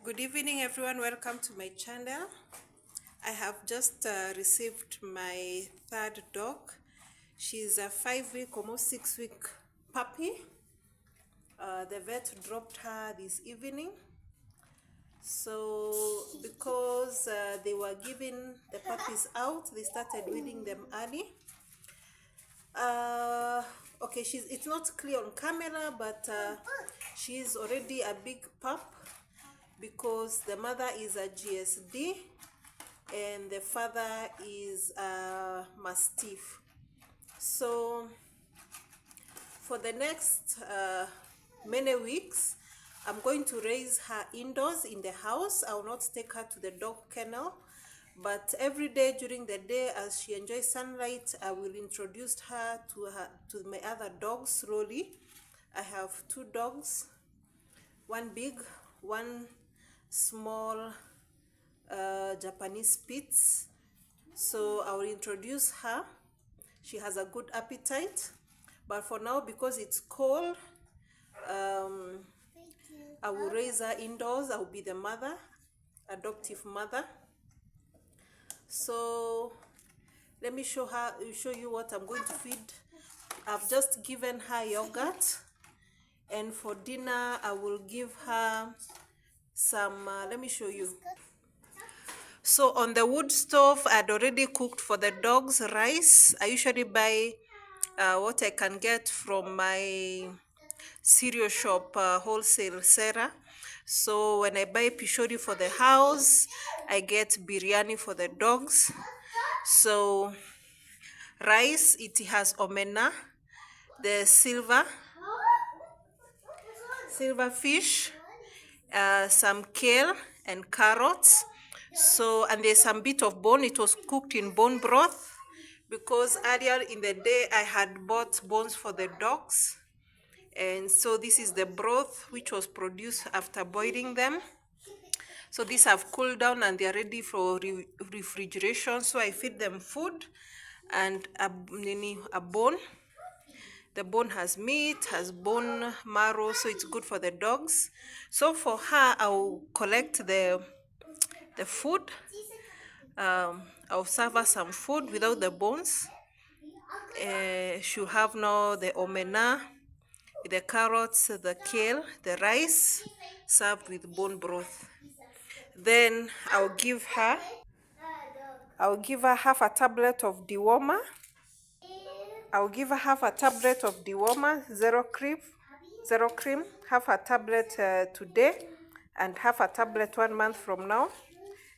Good evening, everyone. Welcome to my channel. I have just received my third dog. She's a 5-week, almost 6-week puppy. The vet dropped her this evening. So because they were giving the puppies out, they started weaning them early. Okay, it's not clear on camera, but she's already a big pup because the mother is a GSD and the father is a Mastiff. So for the next many weeks, I'm going to raise her indoors in the house. I will not take her to the dog kennel, but every day during the day, as she enjoys sunlight, I will introduce her to my other dogs slowly. I have 2 dogs, one big, one small Japanese Spitz. So I will introduce her. She has a good appetite, but for now, because it's cold, I will raise her indoors. I will be the mother, adoptive mother. So let me show you what I'm going to feed. I've just given her yogurt, and for dinner I will give her some let me show you. So on the wood stove, I'd already cooked for the dogs rice. I usually buy what I can get from my cereal shop, wholesale Sarah. So when I buy pishori for the house, I get biryani for the dogs. So rice, it has omena, the silver fish, some kale and carrots. So, and there's some bit of bone. It was cooked in bone broth because earlier in the day I had bought bones for the dogs. And so this is the broth which was produced after boiling them. So these have cooled down and they're ready for refrigeration. So I feed them food and a bone. The bone has meat, has bone marrow, so it's good for the dogs. So for her, I'll collect the food. I'll serve her some food without the bones. She'll have now the omena, the carrots, the kale, the rice, served with bone broth. Then I'll give her half a tablet of dewormer. I'll give her half a tablet of dewormer, zero cream, half a tablet today, and half a tablet 1 month from now.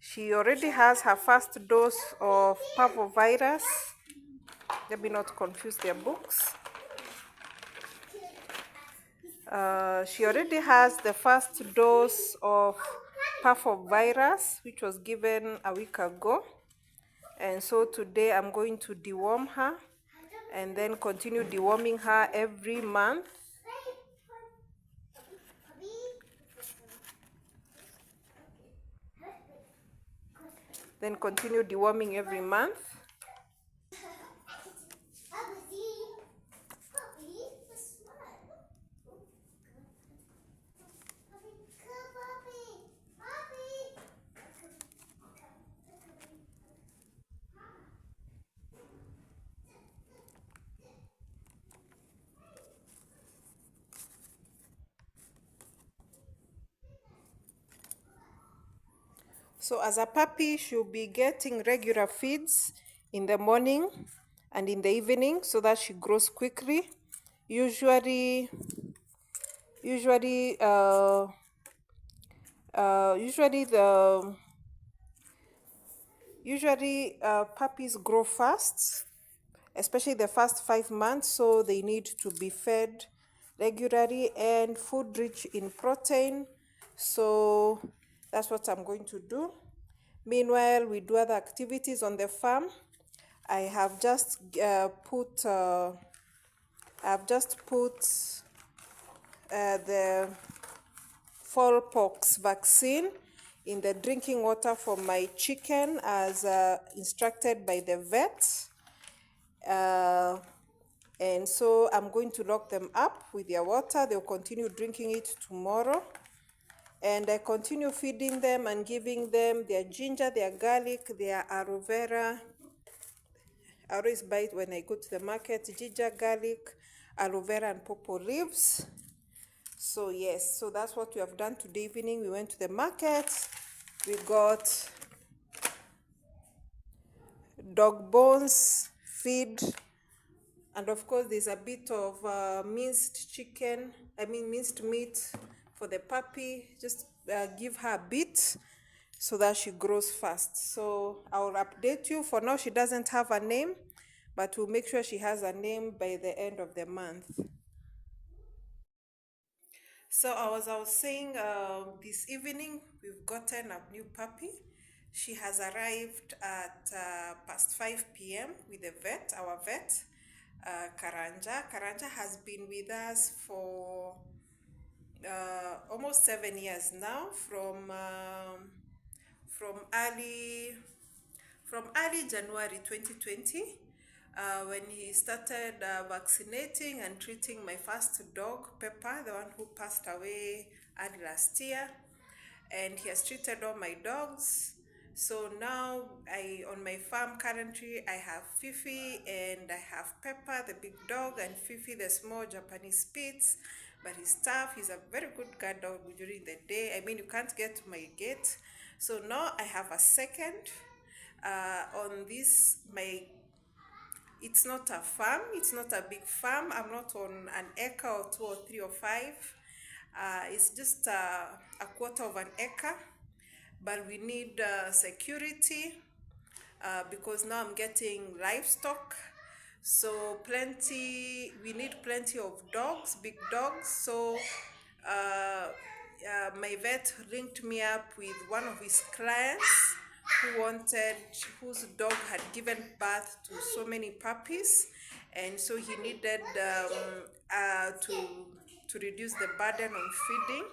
She already has her first dose of parvovirus. Let me not confuse their books. She already has the first dose of parvovirus, which was given a week ago. And so today I'm going to deworm her and then continue deworming her every month. Then continue deworming every month. So as a puppy, she'll be getting regular feeds in the morning and in the evening so that she grows quickly. Usually puppies grow fast, especially the first 5 months, so they need to be fed regularly and food rich in protein. So that's what I'm going to do. Meanwhile, we do other activities on the farm. I have just put the fowlpox vaccine in the drinking water for my chicken as instructed by the vet. And so I'm going to lock them up with their water. They'll continue drinking it tomorrow. And I continue feeding them and giving them their ginger, their garlic, their aloe vera. I always buy it when I go to the market: ginger, garlic, aloe vera, and purple leaves. So yes, so that's what we have done today evening. We went to the market, we got dog bones, feed, and of course there's a bit of minced meat for the puppy. Just give her a bit so that she grows fast. So I'll update you. For now she doesn't have a name, but we'll make sure she has a name by the end of the month. So I was saying, this evening we've gotten a new puppy. She has arrived at past 5 p.m. with the vet, our vet, Karanja. Karanja has been with us for almost 7 years now, from early January 2020, when he started vaccinating and treating my first dog, Pepper, the one who passed away early last year. And he has treated all my dogs. So now on my farm currently, I have Fifi and I have Pepper, the big dog, and Fifi, the small Japanese Spitz. But he's tough. He's a very good guard dog during the day. I mean, you can't get to my gate. So now I have a second. On this, it's not a farm. It's not a big farm. I'm not on an acre or 2 or 3 or 5. It's just a quarter of an acre, but we need security because now I'm getting livestock. So we need plenty of dogs, big dogs. So my vet linked me up with one of his clients whose dog had given birth to so many puppies, and so he needed to reduce the burden on feeding.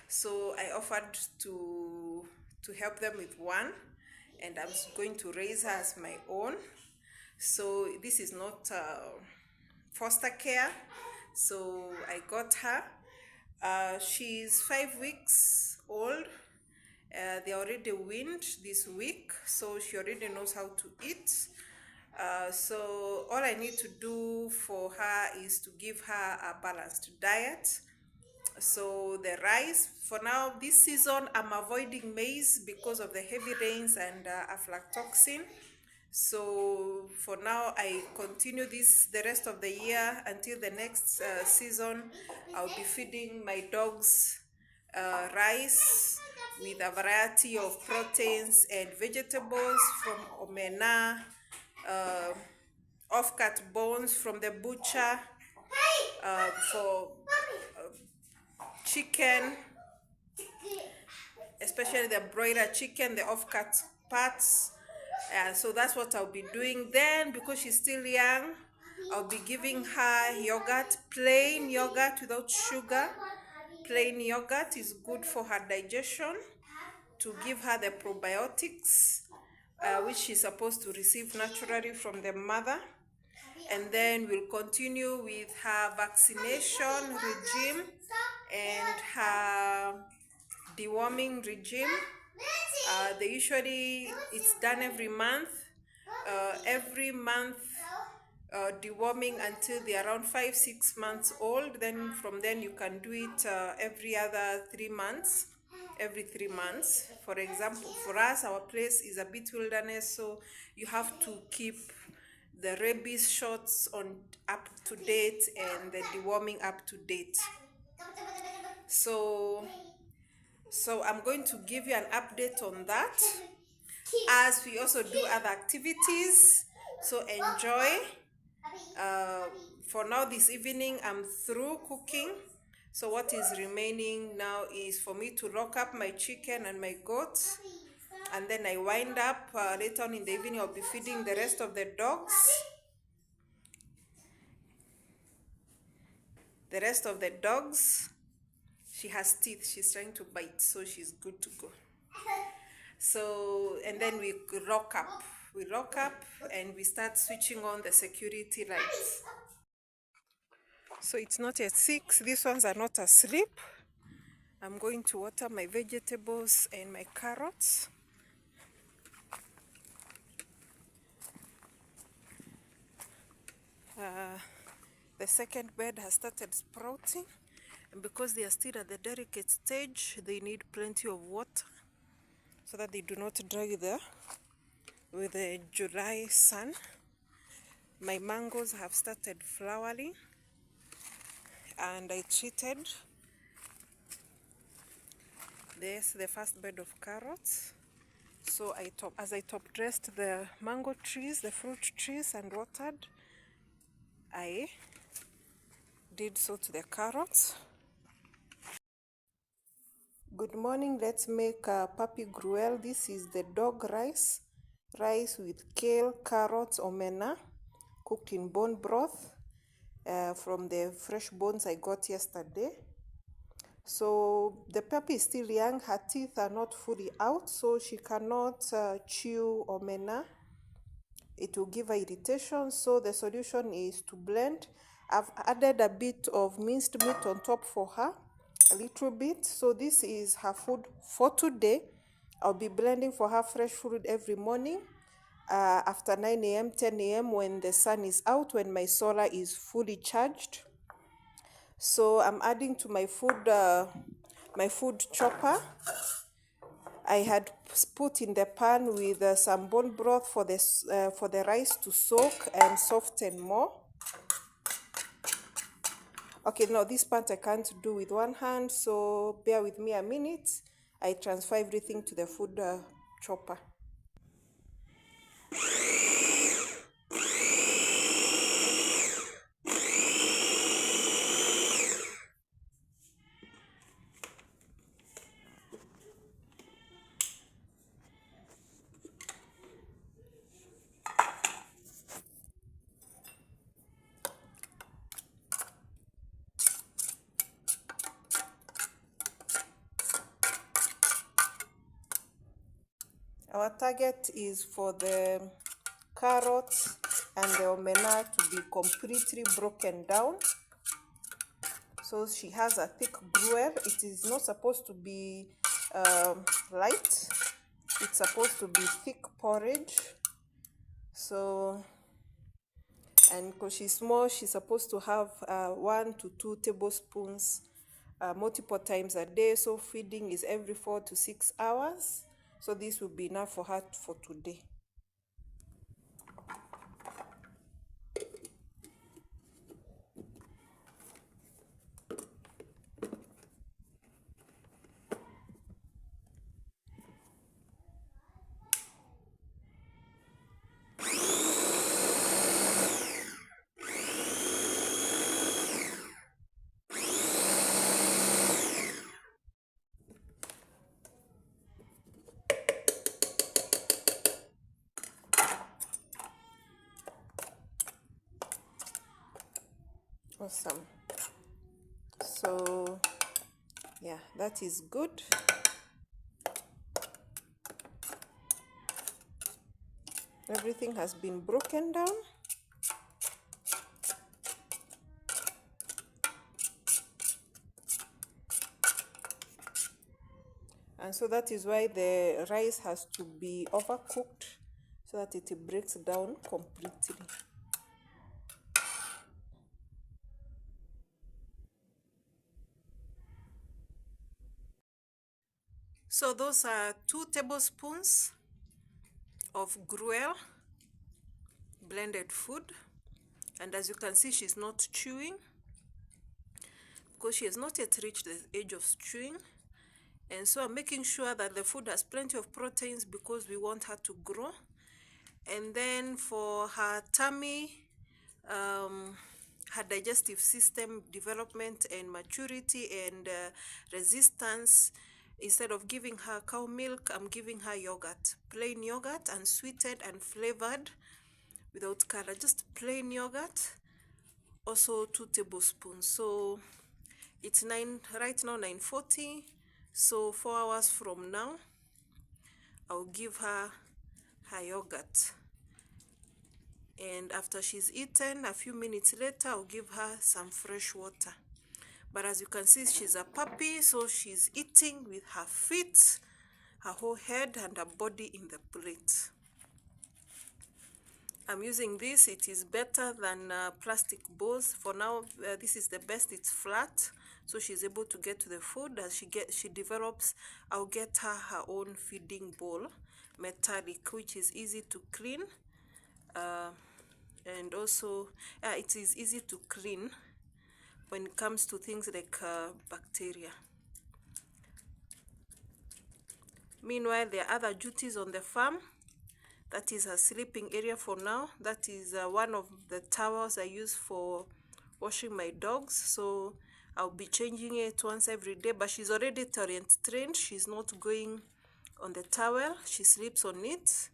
So I offered to help them with one, and I'm going to raise her as my own. So this is not foster care. So I got her. She's 5 weeks old. They already weaned this week, so she already knows how to eat. So all I need to do for her is to give her a balanced diet. So the rice, for now, this season, I'm avoiding maize because of the heavy rains and aflatoxin. So for now, I continue this the rest of the year until the next season. I'll be feeding my dogs rice with a variety of proteins and vegetables from omena, off-cut bones from the butcher, for chicken, especially the broiler chicken, the off-cut parts. So that's what I'll be doing. Then, because she's still young, I'll be giving her yogurt, plain yogurt without sugar. Plain yogurt is good for her digestion, to give her the probiotics, which she's supposed to receive naturally from the mother. And then we'll continue with her vaccination regime and her deworming regime. It's done every month. Deworming until they're around 5-6 months old. Then from then you can do it every 3 months. For example, for us, our place is a bit wilderness, so you have to keep the rabies shots up to date and the deworming up to date. So I'm going to give you an update on that, as we also do other activities. So enjoy. For now, this evening, I'm through cooking. So what is remaining now is for me to lock up my chicken and my goats. And then I wind up. Later on in the evening, I'll be feeding the rest of the dogs. She has teeth. She's trying to bite, so she's good to go. So, and then we lock up. And we start switching on the security lights. So it's not yet 6. These ones are not asleep. I'm going to water my vegetables and my carrots. The second bed has started sprouting, and because they are still at the delicate stage, they need plenty of water so that they do not dry there with the July sun. My mangoes have started flowering, and I treated the first bed of carrots. So as I top dressed the mango trees, the fruit trees, and watered, I did so to the carrots. Good morning. Let's make puppy gruel. This is the dog rice with kale, carrots, omena, cooked in bone broth from the fresh bones I got yesterday. So the puppy is still young, her teeth are not fully out, so she cannot chew omena. It will give her irritation, so the solution is to blend. I've added a bit of minced meat on top for her, a little bit. So this is her food for today. I'll be blending for her fresh fruit every morning after 9 a.m., 10 a.m. when the sun is out, when my solar is fully charged. So I'm adding to my food chopper. I had put in the pan with some bone broth for the rice to soak and soften more. Okay, now this part I can't do with one hand, so bear with me a minute. I transfer everything to the food chopper. Our target is for the carrots and the omena to be completely broken down. So she has a thick gruel. It is not supposed to be light. It's supposed to be thick porridge. So, and because she's small, she's supposed to have 1 to 2 tablespoons multiple times a day. So feeding is every 4 to 6 hours. So this will be enough for her for today. Awesome. So yeah, that is good. Everything has been broken down. And so that is why the rice has to be overcooked so that it breaks down completely. So those are 2 tablespoons of gruel blended food, and as you can see, she's not chewing because she has not yet reached the age of chewing. And so I'm making sure that the food has plenty of proteins because we want her to grow. And then for her tummy, her digestive system development and maturity and resistance, instead of giving her cow milk, I'm giving her yogurt, plain yogurt, unsweetened and flavored without color, just plain yogurt. Also 2 tablespoons. So it's right now 9:40. So 4 hours from now, I'll give her yogurt. And after she's eaten, a few minutes later, I'll give her some fresh water. But as you can see, she's a puppy, so she's eating with her feet, her whole head and her body in the plate. I'm using this. It is better than plastic bowls. For now, this is the best. It's flat, so she's able to get to the food. As she develops, I'll get her own feeding bowl, metallic, which is easy to clean. And also, it is easy to clean when it comes to things like bacteria. Meanwhile, there are other duties on the farm. That is her sleeping area for now. That is one of the towels I use for washing my dogs. So I'll be changing it once every day, but she's already tolerant trained. She's not going on the towel. She sleeps on it.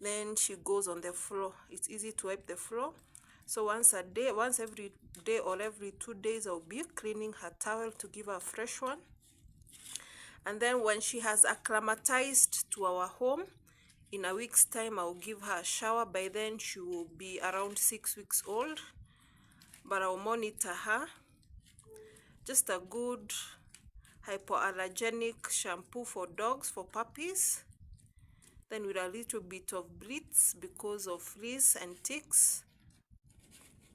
Then she goes on the floor. It's easy to wipe the floor. So once a day, once every day or every 2 days, I'll be cleaning her towel to give her a fresh one. And then when she has acclimatized to our home, in a week's time, I'll give her a shower. By then, she will be around 6 weeks old. But I'll monitor her. Just a good hypoallergenic shampoo for dogs, for puppies. Then with a little bit of bleach because of fleas and ticks.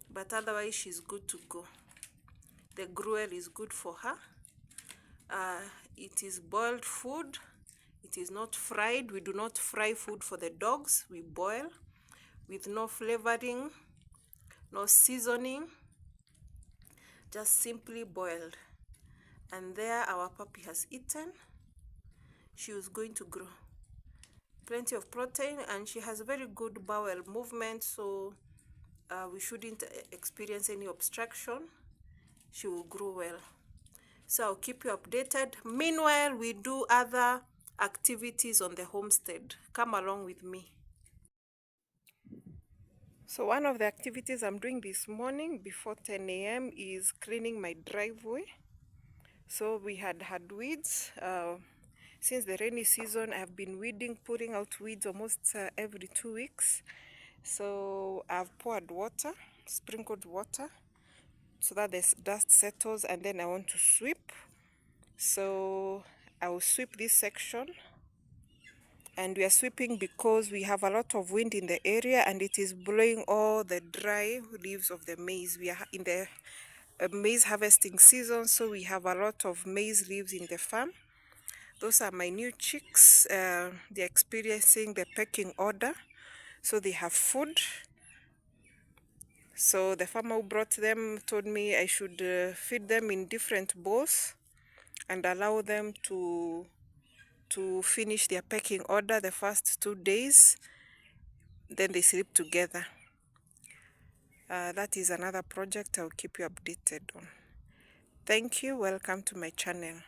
But otherwise, she's good to go. The gruel is good for her. It is boiled food. It is not fried. We do not fry food for the dogs. We boil with no flavoring, no seasoning, just simply boiled. And there our puppy has eaten. She was going to grow. Plenty of protein, and she has very good bowel movement, so we shouldn't experience any obstruction. She will grow well. So I'll keep you updated. Meanwhile, we do other activities on the homestead. Come along with me. So one of the activities I'm doing this morning before 10 a.m. is cleaning my driveway. So we had weeds. Since the rainy season, I've been weeding, putting out weeds almost every 2 weeks. So I've poured water, sprinkled water, so that the dust settles, and then I want to sweep. So I will sweep this section. And we are sweeping because we have a lot of wind in the area and it is blowing all the dry leaves of the maize. We are in the maize harvesting season, so we have a lot of maize leaves in the farm. Those are my new chicks. They're experiencing the pecking order, so they have food. So the farmer who brought them told me I should feed them in different bowls and allow them to finish their pecking order the first 2 days. Then they sleep together. That is another project I'll keep you updated on. Thank you. Welcome to my channel.